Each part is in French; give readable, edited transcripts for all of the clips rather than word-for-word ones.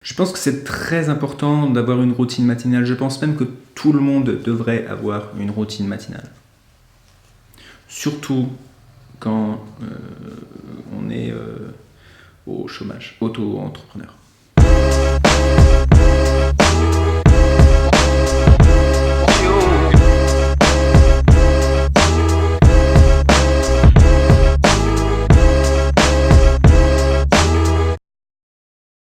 Je pense que c'est très important d'avoir une routine matinale. Je pense même que tout le monde devrait avoir une routine matinale. Surtout quand on est au chômage, auto-entrepreneur.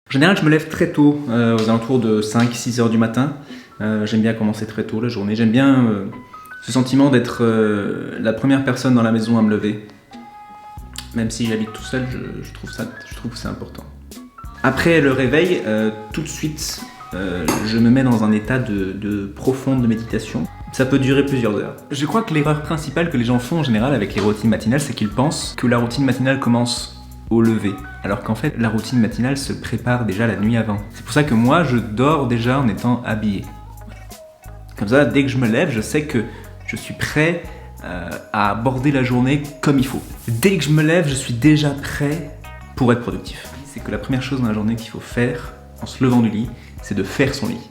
En général, je me lève très tôt, aux alentours de 5-6 heures du matin. J'aime bien commencer très tôt la journée. J'aime bien ce sentiment d'être la première personne dans la maison à me lever. Même si j'habite tout seul, je trouve que c'est important. Après le réveil, tout de suite, je me mets dans un état de profonde méditation. Ça peut durer plusieurs heures. Je crois que l'erreur principale que les gens font en général avec les routines matinales, c'est qu'ils pensent que la routine matinale commence au lever, alors qu'en fait la routine matinale se prépare déjà la nuit avant. C'est pour ça que moi je dors déjà en étant habillé. Comme ça, dès que je me lève, je sais que je suis prêt à aborder la journée comme il faut. Dès que je me lève, je suis déjà prêt pour être productif. C'est que la première chose dans la journée qu'il faut faire en se levant du lit, c'est de faire son lit.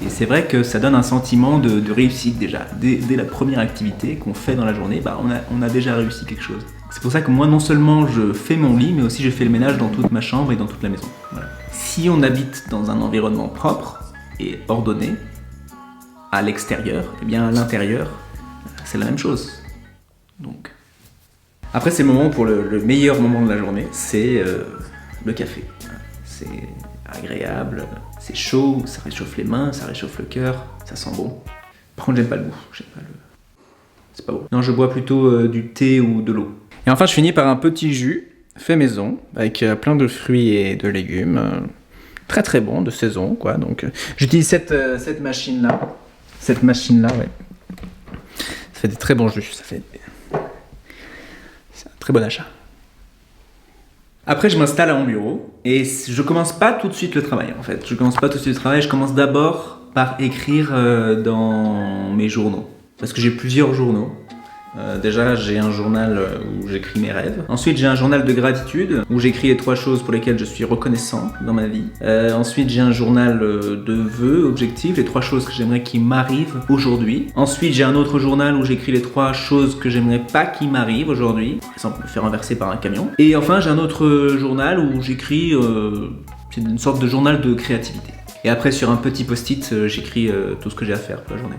Et c'est vrai que ça donne un sentiment de réussite déjà. Dès la première activité qu'on fait dans la journée, on a déjà réussi quelque chose. C'est pour ça que moi, non seulement je fais mon lit, mais aussi je fais le ménage dans toute ma chambre et dans toute la maison. Voilà. Si on habite dans un environnement propre et ordonné, à l'extérieur, eh bien à l'intérieur, c'est la même chose. Donc. Après, c'est le moment pour le meilleur moment de la journée, c'est le café. C'est agréable, c'est chaud, ça réchauffe les mains, ça réchauffe le cœur, ça sent bon. Par contre, j'aime pas le goût, c'est pas beau. Non, je bois plutôt du thé ou de l'eau. Et enfin, je finis par un petit jus fait maison, avec plein de fruits et de légumes. Très très bon, de saison, quoi. Donc, j'utilise cette machine-là. Cette machine-là, ouais. Ça fait des très bons jus, c'est un très bon achat. Après, je m'installe à mon bureau et je commence pas tout de suite le travail, en fait. Je commence d'abord par écrire dans mes journaux. Parce que j'ai plusieurs journaux. Déjà, j'ai un journal où j'écris mes rêves. Ensuite, j'ai un journal de gratitude où j'écris les 3 choses pour lesquelles je suis reconnaissant dans ma vie. Ensuite, j'ai un journal de vœux, objectifs, les 3 choses que j'aimerais qu'ils m'arrivent aujourd'hui. Ensuite, j'ai un autre journal où j'écris les 3 choses que j'aimerais pas qu'ils m'arrivent aujourd'hui. Par exemple, me faire renverser par un camion. Et enfin, j'ai un autre journal où j'écris... c'est une sorte de journal de créativité. Et après, sur un petit post-it, j'écris tout ce que j'ai à faire pour la journée.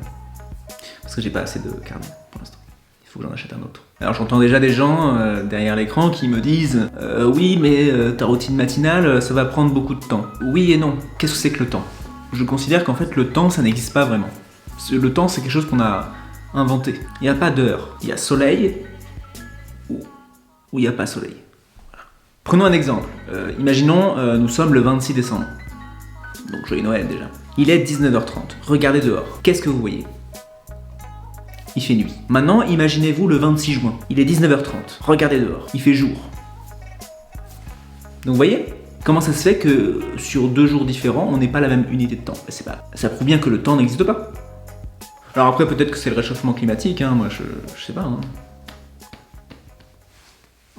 Parce que j'ai pas assez de carnet pour l'instant. Faut que j'en achète un autre. Alors j'entends déjà des gens derrière l'écran qui me disent oui mais ta routine matinale ça va prendre beaucoup de temps. Oui et non. Qu'est-ce que c'est que le temps? Je considère qu'en fait le temps ça n'existe pas vraiment. Le temps c'est quelque chose qu'on a inventé. Il n'y a pas d'heure. Il y a soleil ou il n'y a pas soleil. Voilà. Prenons un exemple. Imaginons nous sommes le 26 décembre. Donc joyeux Noël déjà. Il est 19h30. Regardez dehors. Qu'est-ce que vous voyez? Il fait nuit. Maintenant, imaginez-vous le 26 juin. Il est 19h30. Regardez dehors. Il fait jour. Donc vous voyez comment ça se fait que sur 2 jours différents, on n'ait pas la même unité de temps? Ça prouve bien que le temps n'existe pas. Alors après, peut-être que c'est le réchauffement climatique, hein. Moi je sais pas. Hein.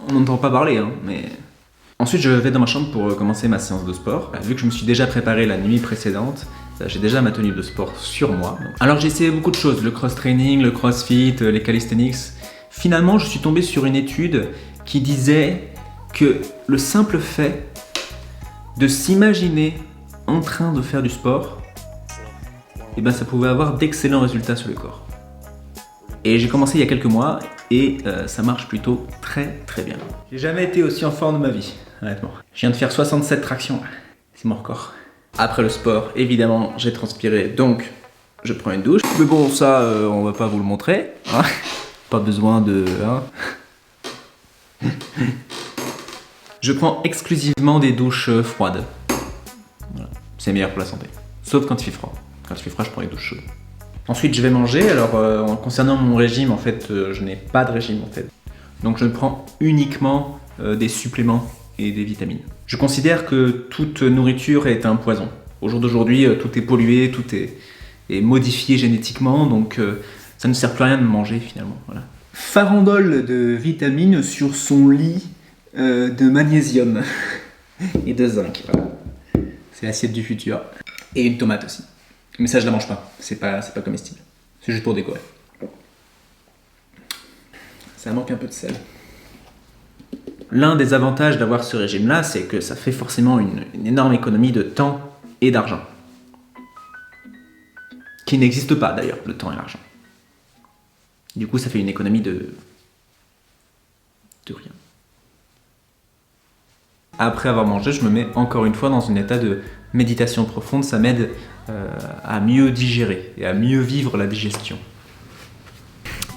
On n'entend pas parler, hein, mais... Ensuite, je vais dans ma chambre pour commencer ma séance de sport. Vu que je me suis déjà préparé la nuit précédente, j'ai déjà ma tenue de sport sur moi. Alors j'ai essayé beaucoup de choses, le cross-training, le crossfit, les calisthenics. Finalement, je suis tombé sur une étude qui disait que le simple fait de s'imaginer en train de faire du sport, eh ben, ça pouvait avoir d'excellents résultats sur le corps. Et j'ai commencé il y a quelques mois et ça marche plutôt très très bien. J'ai jamais été aussi en forme de ma vie, honnêtement. Je viens de faire 67 tractions, c'est mon record. Après le sport, évidemment, j'ai transpiré, donc je prends une douche. Mais bon, ça, on va pas vous le montrer. Hein, pas besoin de... Hein. Je prends exclusivement des douches froides. Voilà. C'est meilleur pour la santé. Sauf quand il fait froid. Quand il fait froid, je prends les douches chaudes. Ensuite, je vais manger. Alors, concernant mon régime, en fait, je n'ai pas de régime, en fait. Donc, je prends uniquement des suppléments et des vitamines. Je considère que toute nourriture est un poison. Au jour d'aujourd'hui, tout est pollué, tout est modifié génétiquement, donc ça ne sert plus à rien de manger finalement. Voilà. Farandole de vitamines sur son lit de magnésium et de zinc. Voilà. C'est l'assiette du futur. Et une tomate aussi. Mais ça, je la mange pas. C'est pas comestible. C'est juste pour décorer. Ça manque un peu de sel. L'un des avantages d'avoir ce régime-là, c'est que ça fait forcément une énorme économie de temps et d'argent. Qui n'existe pas d'ailleurs, le temps et l'argent. Du coup, ça fait une économie de rien. Après avoir mangé, je me mets encore une fois dans un état de méditation profonde. Ça m'aide à mieux digérer et à mieux vivre la digestion.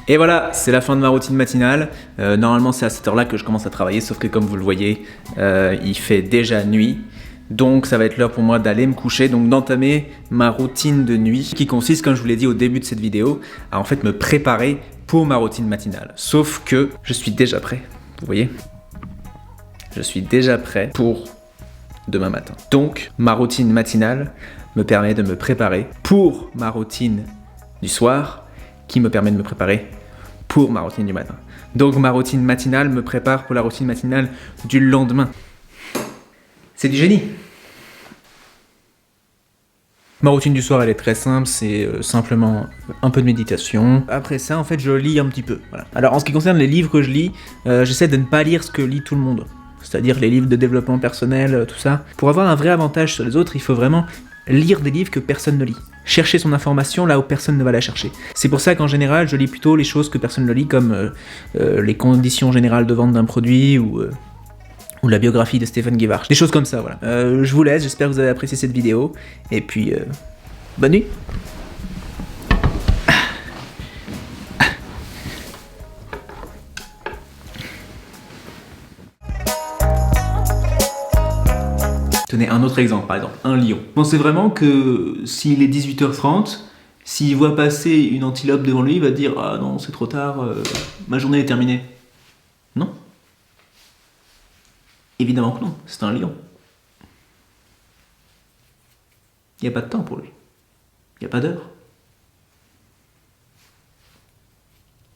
Et voilà, c'est la fin de ma routine matinale. Normalement, c'est à cette heure-là que je commence à travailler, sauf que comme vous le voyez, il fait déjà nuit. Donc ça va être l'heure pour moi d'aller me coucher, donc d'entamer ma routine de nuit, qui consiste, comme je vous l'ai dit au début de cette vidéo, à en fait me préparer pour ma routine matinale. Sauf que je suis déjà prêt, vous voyez ? Je suis déjà prêt pour demain matin. Donc ma routine matinale me permet de me préparer pour ma routine du soir, qui me permet de me préparer pour ma routine du matin. Donc ma routine matinale me prépare pour la routine matinale du lendemain. C'est du génie. Ma routine du soir, elle est très simple, c'est simplement un peu de méditation. Après ça, en fait, je lis un petit peu. Voilà. Alors, en ce qui concerne les livres que je lis, j'essaie de ne pas lire ce que lit tout le monde. C'est-à-dire les livres de développement personnel, tout ça. Pour avoir un vrai avantage sur les autres, il faut vraiment lire des livres que personne ne lit. Chercher son information là où personne ne va la chercher. C'est pour ça qu'en général, je lis plutôt les choses que personne ne lit, comme les conditions générales de vente d'un produit ou la biographie de Stephen Gevarch. Des choses comme ça, voilà. Je vous laisse, j'espère que vous avez apprécié cette vidéo. Et puis, bonne nuit. Tenez, un autre exemple, par exemple, un lion. Pensez vraiment que s'il est 18h30, s'il voit passer une antilope devant lui, il va dire « Ah non, c'est trop tard, ma journée est terminée. » Non. Évidemment que non, c'est un lion. Il n'y a pas de temps pour lui. Il n'y a pas d'heure.